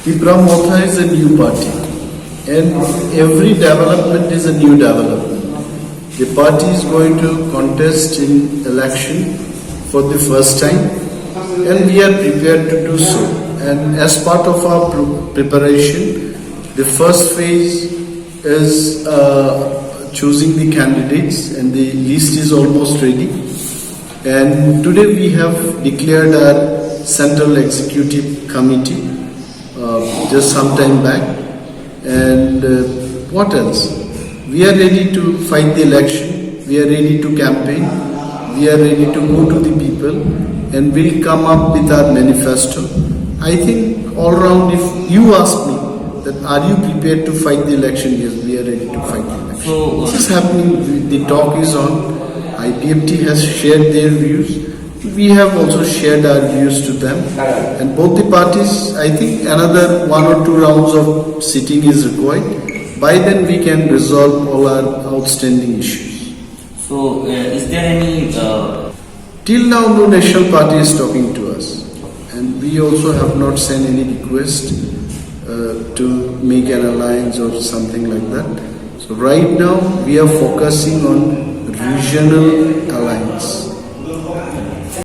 The Brahmotha is a new party, and every development is a new development. The party is going to contest in election for the first time, and we are prepared to do so. And as part of our preparation, the first phase is choosing the candidates, and the list is almost ready. And today we have declared our Central Executive Committee just some time back. And what else? We are ready to fight the election, we are ready to campaign, we are ready to go to the people, and we'll come up with our manifesto. I think all round, if you ask me that are you prepared to fight the election, yes, we are ready to fight the election. So, this is happening, the talk is on, IPFT has shared their views, we have also shared our views to them, and both the parties, I think another 1 or 2 rounds of sitting is required. By then we can resolve all our outstanding issues. So, is there any... Till now no national party is talking to us, and we also have not sent any request to make an alliance or something like that. So right now we are focusing on regional alliance.